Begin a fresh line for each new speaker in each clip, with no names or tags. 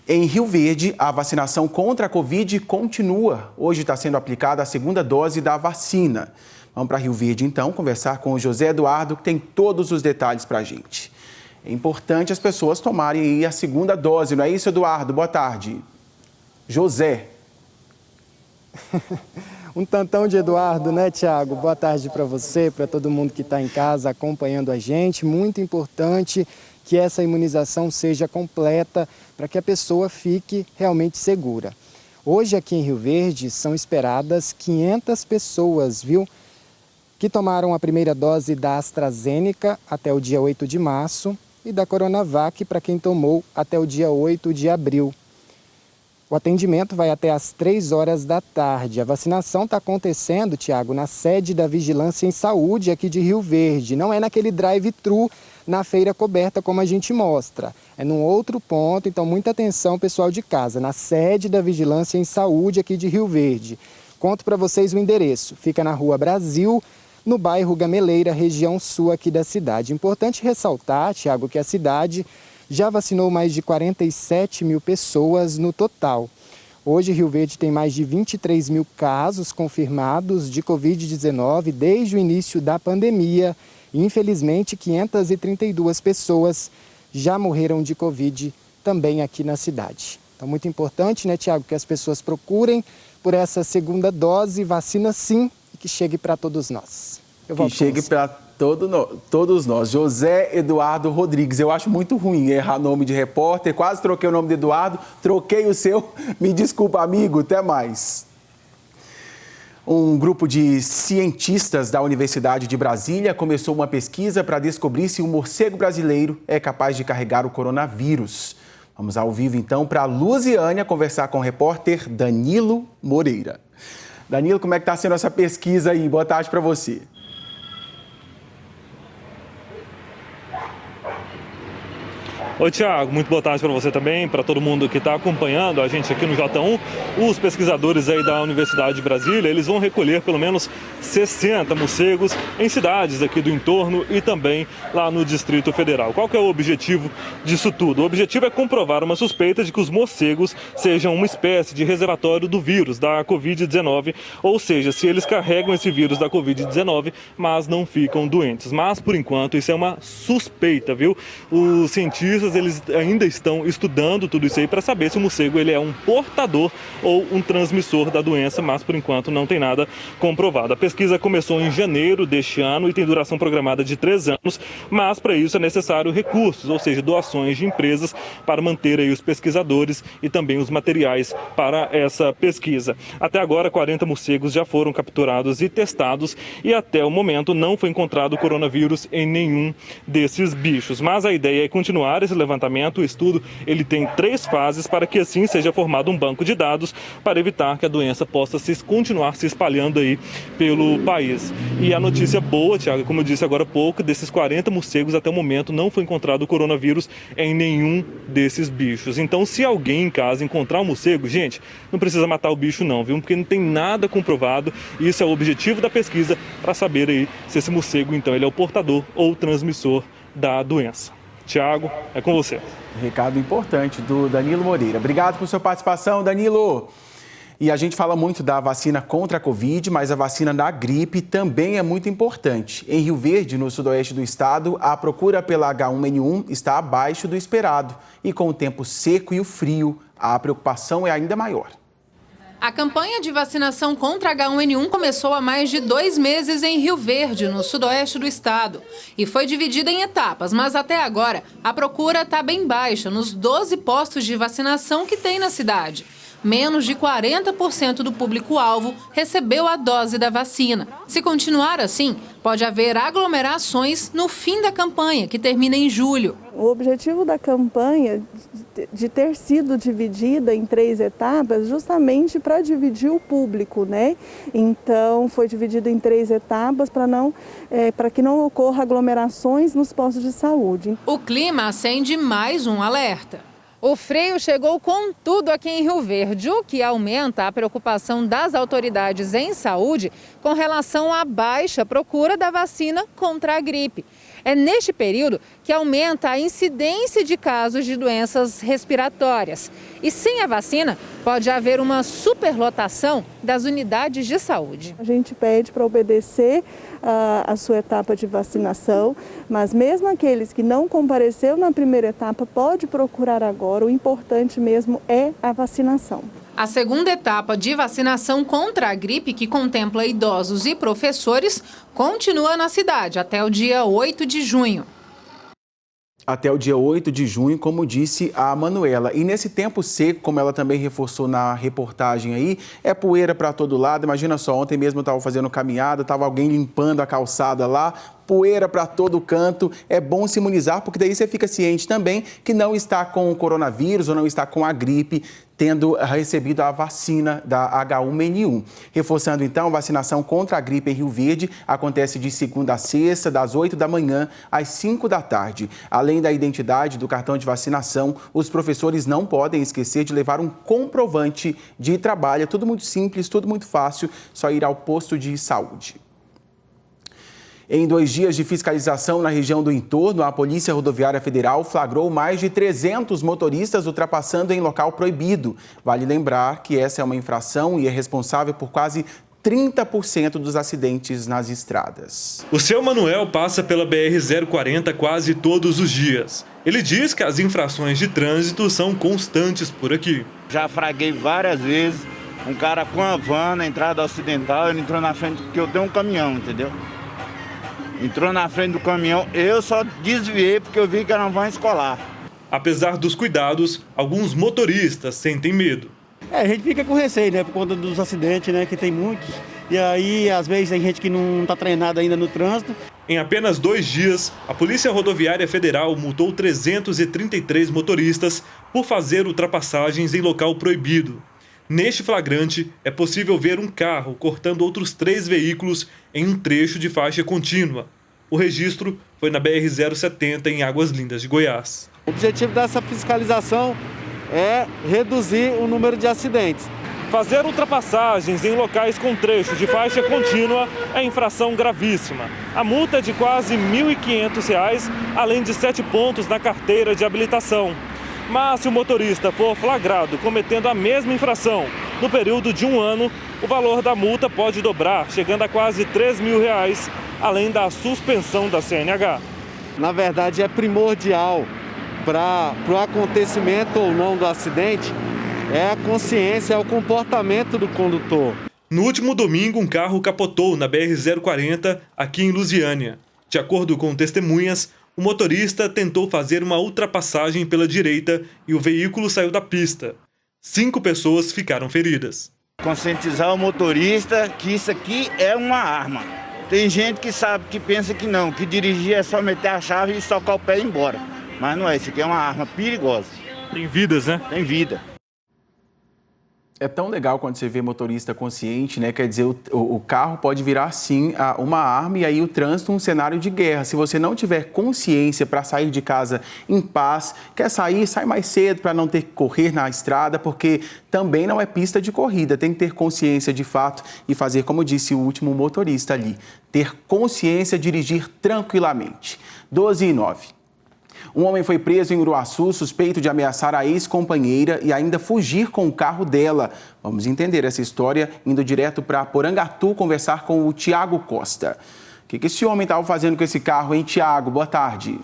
Em Rio Verde, a vacinação contra a Covid continua. Hoje está sendo aplicada a segunda dose da vacina. Vamos para Rio Verde, então, conversar com o José Eduardo, que tem todos os detalhes para a gente. É importante as pessoas tomarem aí a segunda dose, não é isso, Eduardo? Boa tarde. José.
Um tantão de Eduardo, né, Tiago? Boa tarde para você, para todo mundo que está em casa acompanhando a gente. Muito importante que essa imunização seja completa para que a pessoa fique realmente segura. Hoje aqui em Rio Verde são esperadas 500 pessoas, viu? Que tomaram a primeira dose da AstraZeneca até o dia 8 de março e da Coronavac para quem tomou até o dia 8 de abril. O atendimento vai até às 3 horas da tarde. A vacinação está acontecendo, Tiago, na sede da Vigilância em Saúde aqui de Rio Verde. Não é naquele drive-thru na feira coberta como a gente mostra. É num outro ponto, então muita atenção, pessoal de casa. Na sede da Vigilância em Saúde aqui de Rio Verde. Conto para vocês o endereço. Fica na Rua Brasil, no bairro Gameleira, região sul aqui da cidade. Importante ressaltar, Tiago, que a cidade já vacinou mais de 47 mil pessoas no total. Hoje, Rio Verde tem mais de 23 mil casos confirmados de Covid-19 desde o início da pandemia. E, infelizmente, 532 pessoas já morreram de Covid também aqui na cidade. Então, muito importante, né, Tiago, que as pessoas procurem por essa segunda dose, vacina sim, e que chegue para todos nós.
Que chegue para todos nós. José Eduardo Rodrigues. Eu acho muito ruim errar nome de repórter. Quase troquei o nome de Eduardo, troquei o seu. Me desculpa, amigo. Até mais. Um grupo de cientistas da Universidade de Brasília começou uma pesquisa para descobrir se o morcego brasileiro é capaz de carregar o coronavírus. Vamos ao vivo, então, para Lusiânia conversar com o repórter Danilo Moreira. Danilo, como é que está sendo essa pesquisa aí? Boa tarde para você.
Oi, Tiago, muito boa tarde para você também, para todo mundo que está acompanhando a gente aqui no J1. Os pesquisadores aí da Universidade de Brasília, eles vão recolher pelo menos 60 morcegos em cidades aqui do entorno e também lá no Distrito Federal. Qual que é o objetivo disso tudo? O objetivo é comprovar uma suspeita de que os morcegos sejam uma espécie de reservatório do vírus da Covid-19, ou seja, se eles carregam esse vírus da Covid-19, mas não ficam doentes. Mas, por enquanto, isso é uma suspeita, viu? Os cientistas eles ainda estão estudando tudo isso aí para saber se o morcego ele é um portador ou um transmissor da doença, mas por enquanto não tem nada comprovado. A pesquisa começou em janeiro deste ano e tem duração programada de 3 anos, mas para isso é necessário recursos, ou seja, doações de empresas para manter aí os pesquisadores e também os materiais para essa pesquisa. Até agora, 40 morcegos já foram capturados e testados e até o momento não foi encontrado coronavírus em nenhum desses bichos. Mas a ideia é continuar esse levantamento. O estudo ele tem 3 fases para que assim seja formado um banco de dados para evitar que a doença possa continuar se espalhando aí pelo país. E a notícia boa, Tiago, como eu disse agora há pouco, desses 40 morcegos até o momento não foi encontrado o coronavírus em nenhum desses bichos. Então, se alguém em casa encontrar um morcego, gente, não precisa matar o bicho não, viu? Porque não tem nada comprovado. Isso é o objetivo da pesquisa para saber aí se esse morcego, então, ele é o portador ou o transmissor da doença. Tiago, é com você.
Recado importante do Danilo Moreira. Obrigado por sua participação, Danilo. E a gente fala muito da vacina contra a Covid, mas a vacina da gripe também é muito importante. Em Rio Verde, no sudoeste do estado, a procura pela H1N1 está abaixo do esperado. E com o tempo seco e o frio, a preocupação é ainda maior.
A campanha de vacinação contra H1N1 começou há mais de 2 meses em Rio Verde, no sudoeste do estado. E foi dividida em etapas, mas até agora a procura está bem baixa nos 12 postos de vacinação que tem na cidade. Menos de 40% do público-alvo recebeu a dose da vacina. Se continuar assim, pode haver aglomerações no fim da campanha, que termina em julho.
O objetivo da campanha de ter sido dividida em 3 etapas, justamente para dividir o público, né? Então, foi dividido em 3 etapas para que não ocorra aglomerações nos postos de saúde.
O clima acende mais um alerta. O frio chegou com tudo aqui em Rio Verde, o que aumenta a preocupação das autoridades em saúde com relação à baixa procura da vacina contra a gripe. É neste período que aumenta a incidência de casos de doenças respiratórias. E sem a vacina, pode haver uma superlotação das unidades de saúde.
A gente pede para obedecer a sua etapa de vacinação, mas mesmo aqueles que não compareceu na primeira etapa, pode procurar agora. O importante mesmo é a vacinação.
A segunda etapa de vacinação contra a gripe, que contempla idosos e professores, continua na cidade até o dia 8 de junho.
Até o dia 8 de junho, como disse a Manuela. E nesse tempo seco, como ela também reforçou na reportagem aí, é poeira para todo lado. Imagina só, ontem mesmo eu estava fazendo caminhada, estava alguém limpando a calçada lá, poeira para todo canto. É bom se imunizar, porque daí você fica ciente também que não está com o coronavírus ou não está com a gripe, tendo recebido a vacina da H1N1. Reforçando então, a vacinação contra a gripe em Rio Verde acontece de segunda a sexta, das 8 da manhã às 5 da tarde. Além da identidade do cartão de vacinação, os professores não podem esquecer de levar um comprovante de trabalho. É tudo muito simples, tudo muito fácil, só ir ao posto de saúde. Em 2 dias de fiscalização na região do entorno, a Polícia Rodoviária Federal flagrou mais de 300 motoristas ultrapassando em local proibido. Vale lembrar que essa é uma infração e é responsável por quase 30% dos acidentes nas estradas.
O seu Manuel passa pela BR-040 quase todos os dias. Ele diz que as infrações de trânsito são constantes por aqui.
Já fraguei várias vezes, um cara com a van na entrada ocidental, ele entrou na frente porque eu tenho um caminhão, entendeu? Entrou na frente do caminhão, eu só desviei porque eu vi que era uma van escolar.
Apesar dos cuidados, alguns motoristas sentem medo.
A gente fica com receio, né, por conta dos acidentes, né, que tem muitos. E aí, às vezes, tem gente que não está treinada ainda no trânsito.
Em apenas 2 dias, a Polícia Rodoviária Federal multou 333 motoristas por fazer ultrapassagens em local proibido. Neste flagrante, é possível ver um carro cortando outros 3 veículos em um trecho de faixa contínua. O registro foi na BR-070, em Águas Lindas de Goiás.
O objetivo dessa fiscalização é reduzir o número de acidentes.
Fazer ultrapassagens em locais com trecho de faixa contínua é infração gravíssima. A multa é de quase R$ 1.500, além de 7 pontos na carteira de habilitação. Mas se o motorista for flagrado cometendo a mesma infração no período de 1 ano, o valor da multa pode dobrar, chegando a quase R$ 3.000, além da suspensão da CNH.
Na verdade, é primordial para o acontecimento ou não do acidente, é a consciência, é o comportamento do condutor.
No último domingo, um carro capotou na BR-040, aqui em Lusiânia. De acordo com testemunhas, o motorista tentou fazer uma ultrapassagem pela direita e o veículo saiu da pista. 5 pessoas ficaram feridas.
Conscientizar o motorista que isso aqui é uma arma. Tem gente que sabe, que pensa que não, que dirigir é só meter a chave e socar o pé e ir embora. Mas não é, isso aqui é uma arma perigosa.
Tem vidas, né?
Tem vida.
É tão legal quando você vê motorista consciente, né? Quer dizer, o carro pode virar, sim, uma arma e aí o trânsito um cenário de guerra. Se você não tiver consciência para sair de casa em paz, quer sair, sai mais cedo para não ter que correr na estrada, porque também não é pista de corrida. Tem que ter consciência de fato e fazer, como disse o último motorista ali, ter consciência, dirigir tranquilamente. 12h09. Um homem foi preso em Uruaçu, suspeito de ameaçar a ex-companheira e ainda fugir com o carro dela. Vamos entender essa história indo direto para Porangatu conversar com o Tiago Costa. O que esse homem estava fazendo com esse carro, hein, Tiago? Boa tarde.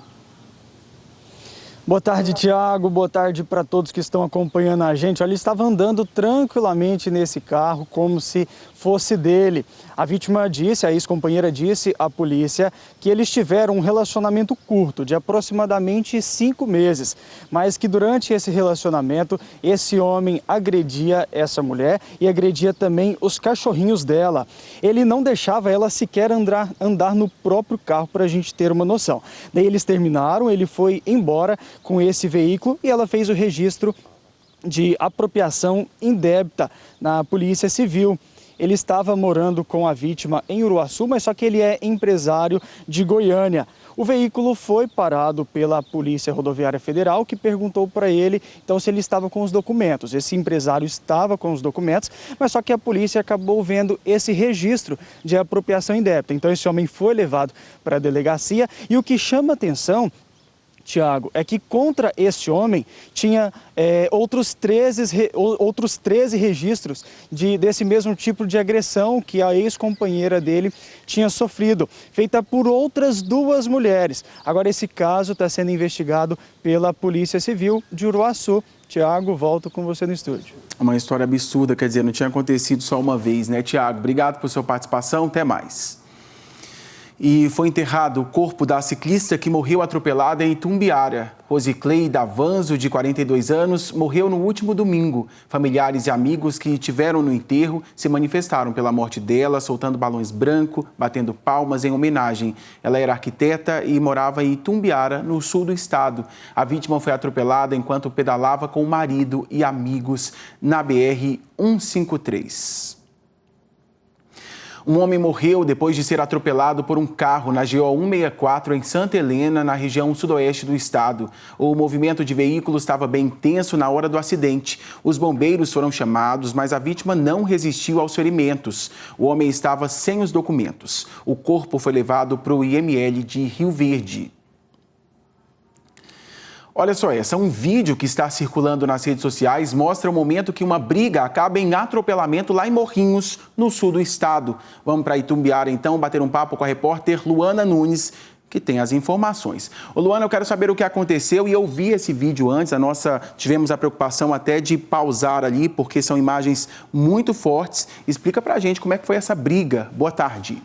Boa tarde, Tiago. Boa tarde para todos que estão acompanhando a gente. Olha, ele estava andando tranquilamente nesse carro, como se fosse dele. A vítima disse, a ex-companheira disse à polícia que eles tiveram um relacionamento curto, de aproximadamente 5 meses, mas que durante esse relacionamento, esse homem agredia essa mulher e agredia também os cachorrinhos dela. Ele não deixava ela sequer andar no próprio carro, para a gente ter uma noção. Daí eles terminaram, ele foi embora com esse veículo e ela fez o registro de apropriação indébita na Polícia Civil. Ele estava morando com a vítima em Uruaçu, mas só que ele é empresário de Goiânia. O veículo foi parado pela Polícia Rodoviária Federal, que perguntou para ele então se ele estava com os documentos. Esse empresário estava com os documentos, mas só que a polícia acabou vendo esse registro de apropriação indébita. Então esse homem foi levado para a delegacia e o que chama atenção, Tiago, é que contra este homem tinha outros 13 registros desse mesmo tipo de agressão que a ex-companheira dele tinha sofrido, feita por outras 2 mulheres. Agora esse caso está sendo investigado pela Polícia Civil de Uruaçu. Tiago, volto com você no estúdio.
Uma história absurda, quer dizer, não tinha acontecido só uma vez, né, Tiago? Obrigado por sua participação, até mais. E foi enterrado o corpo da ciclista que morreu atropelada em Itumbiara. Rosiclei Davanzo, de 42 anos, morreu no último domingo. Familiares e amigos que estiveram no enterro se manifestaram pela morte dela, soltando balões brancos, batendo palmas em homenagem. Ela era arquiteta e morava em Itumbiara, no sul do estado. A vítima foi atropelada enquanto pedalava com o marido e amigos na BR-153. Um homem morreu depois de ser atropelado por um carro na GO 164 em Santa Helena, na região sudoeste do estado. O movimento de veículos estava bem intenso na hora do acidente. Os bombeiros foram chamados, mas a vítima não resistiu aos ferimentos. O homem estava sem os documentos. O corpo foi levado para o IML de Rio Verde. Olha só essa, um vídeo que está circulando nas redes sociais mostra o momento que uma briga acaba em atropelamento lá em Morrinhos, no sul do estado. Vamos para Itumbiara então, bater um papo com a repórter Luana Nunes, que tem as informações. Ô Luana, eu quero saber o que aconteceu e eu vi esse vídeo antes, tivemos a preocupação até de pausar ali, porque são imagens muito fortes. Explica pra gente como é que foi essa briga. Boa tarde.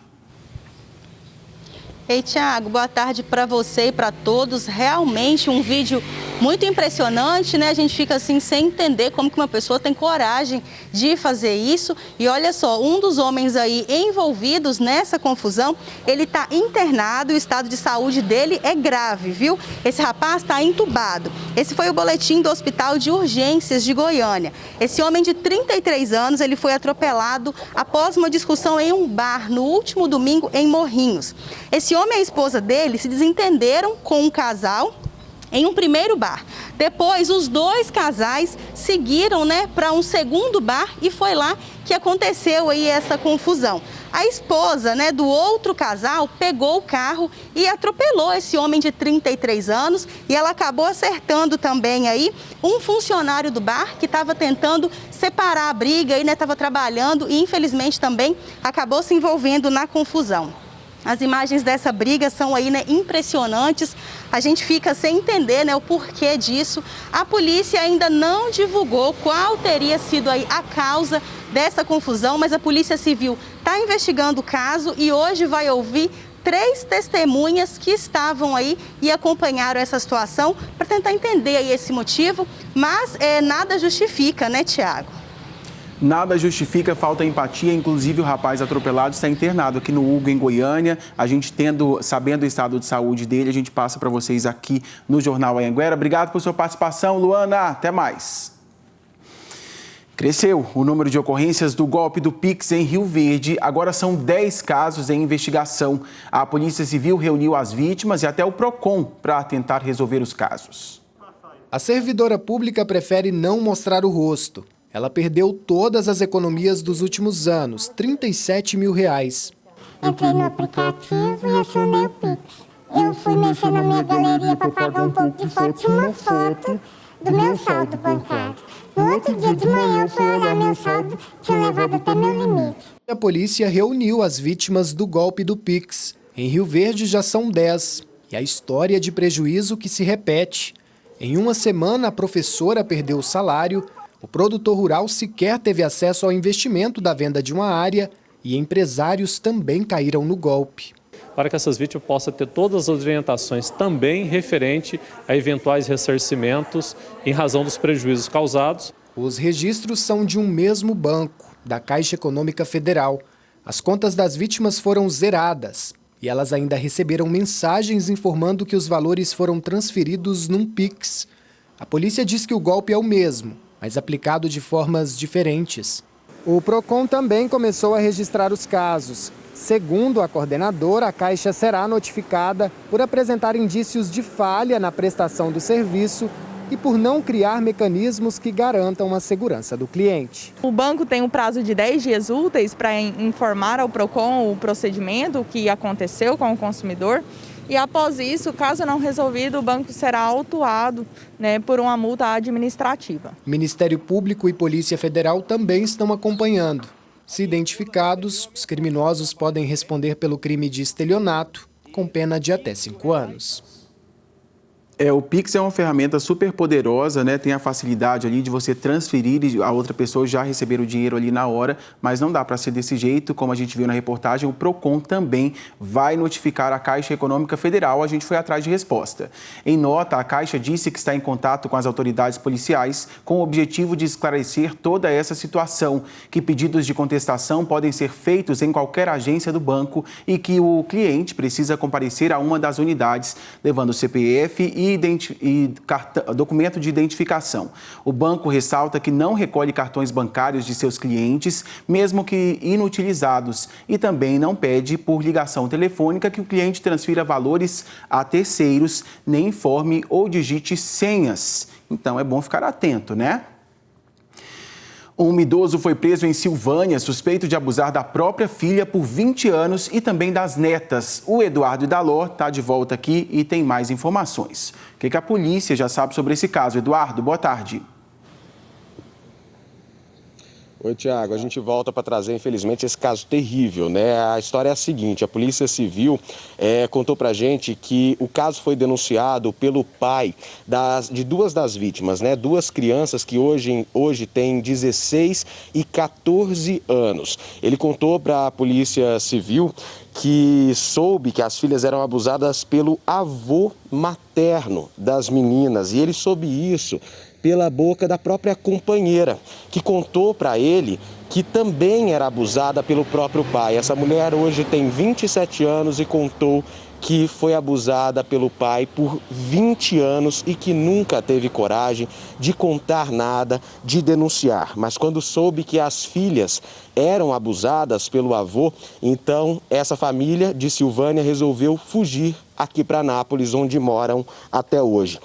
Ei, Tiago, boa tarde para você e para todos. Realmente um vídeo muito impressionante, né? A gente fica assim sem entender como que uma pessoa tem coragem de fazer isso. E olha só, um dos homens aí envolvidos nessa confusão, ele está internado e o estado de saúde dele é grave, viu? Esse rapaz está entubado. Esse foi o boletim do Hospital de Urgências de Goiânia. Esse homem de 33 anos, ele foi atropelado após uma discussão em um bar no último domingo em Morrinhos. Esse homem e a esposa dele se desentenderam com um casal em um primeiro bar. Depois, os 2 casais seguiram, né, para um segundo bar e foi lá que aconteceu aí essa confusão. A esposa, né, do outro casal pegou o carro e atropelou esse homem de 33 anos e ela acabou acertando também aí um funcionário do bar que estava tentando separar a briga e, né, estava trabalhando e infelizmente também acabou se envolvendo na confusão. As imagens dessa briga são aí, né, impressionantes. A gente fica sem entender, né, o porquê disso. A polícia ainda não divulgou qual teria sido aí a causa dessa confusão, mas a Polícia Civil está investigando o caso e hoje vai ouvir 3 testemunhas que estavam aí e acompanharam essa situação para tentar entender aí esse motivo, mas nada justifica, né, Tiago?
Nada justifica, falta empatia, inclusive o rapaz atropelado está internado aqui no Hugo, em Goiânia. A gente sabendo o estado de saúde dele, a gente passa para vocês aqui no Jornal Anhanguera. Obrigado por sua participação, Luana. Até mais. Cresceu o número de ocorrências do golpe do Pix em Rio Verde. Agora são 10 casos em investigação. A Polícia Civil reuniu as vítimas e até o PROCON para tentar resolver os casos.
A servidora pública prefere não mostrar o rosto. Ela perdeu todas as economias dos últimos anos, R$37 mil.
Entrei no aplicativo e acionei o Pix. Eu fui mexer na minha galeria para pagar um pouco de foto, tinha uma foto do meu saldo bancário. No outro dia de manhã eu fui olhar meu saldo, tinha levado até meu limite.
A polícia reuniu as vítimas do golpe do Pix. Em Rio Verde já são 10. E a história de prejuízo que se repete. Em uma semana a professora perdeu o salário, o produtor rural sequer teve acesso ao investimento da venda de uma área e empresários também caíram no golpe.
Para que essas vítimas possam ter todas as orientações também referente a eventuais ressarcimentos em razão dos prejuízos causados.
Os registros são de um mesmo banco, da Caixa Econômica Federal. As contas das vítimas foram zeradas e elas ainda receberam mensagens informando que os valores foram transferidos num Pix. A polícia diz que o golpe é o mesmo, mas aplicado de formas diferentes.
O PROCON também começou a registrar os casos. Segundo a coordenadora, a Caixa será notificada por apresentar indícios de falha na prestação do serviço e por não criar mecanismos que garantam a segurança do cliente.
O banco tem um prazo de 10 dias úteis para informar ao PROCON o procedimento que aconteceu com o consumidor. E após isso, caso não resolvido, o banco será autuado, por uma multa administrativa.
Ministério Público e Polícia Federal também estão acompanhando. Se identificados, os criminosos podem responder pelo crime de estelionato, com pena de até 5 anos.
O Pix é uma ferramenta super poderosa, né? Tem a facilidade ali de você transferir e a outra pessoa já receber o dinheiro ali na hora, mas não dá para ser desse jeito, como a gente viu na reportagem, o PROCON também vai notificar a Caixa Econômica Federal, a gente foi atrás de resposta. Em nota, a Caixa disse que está em contato com as autoridades policiais com o objetivo de esclarecer toda essa situação, que pedidos de contestação podem ser feitos em qualquer agência do banco e que o cliente precisa comparecer a uma das unidades, levando o CPF e documento de identificação. O banco ressalta que não recolhe cartões bancários de seus clientes, mesmo que inutilizados, e também não pede por ligação telefônica que o cliente transfira valores a terceiros, nem informe ou digite senhas. Então é bom ficar atento, né? Um idoso foi preso em Silvânia, suspeito de abusar da própria filha por 20 anos e também das netas. O Eduardo Idalor está de volta aqui e tem mais informações. O que a polícia já sabe sobre esse caso? Eduardo, boa tarde.
Oi, Tiago. A gente volta para trazer, infelizmente, esse caso terrível, né? A história é a seguinte: a Polícia Civil contou para a gente que o caso foi denunciado pelo pai de duas das vítimas, né? Duas crianças que hoje têm 16 e 14 anos. Ele contou para a Polícia Civil que soube que as filhas eram abusadas pelo avô materno das meninas, e ele soube isso pela boca da própria companheira, que contou para ele que também era abusada pelo próprio pai. Essa mulher hoje tem 27 anos e contou que foi abusada pelo pai por 20 anos e que nunca teve coragem de contar nada, de denunciar. Mas quando soube que as filhas eram abusadas pelo avô, então essa família de Silvânia resolveu fugir aqui para Anápolis, onde moram até hoje.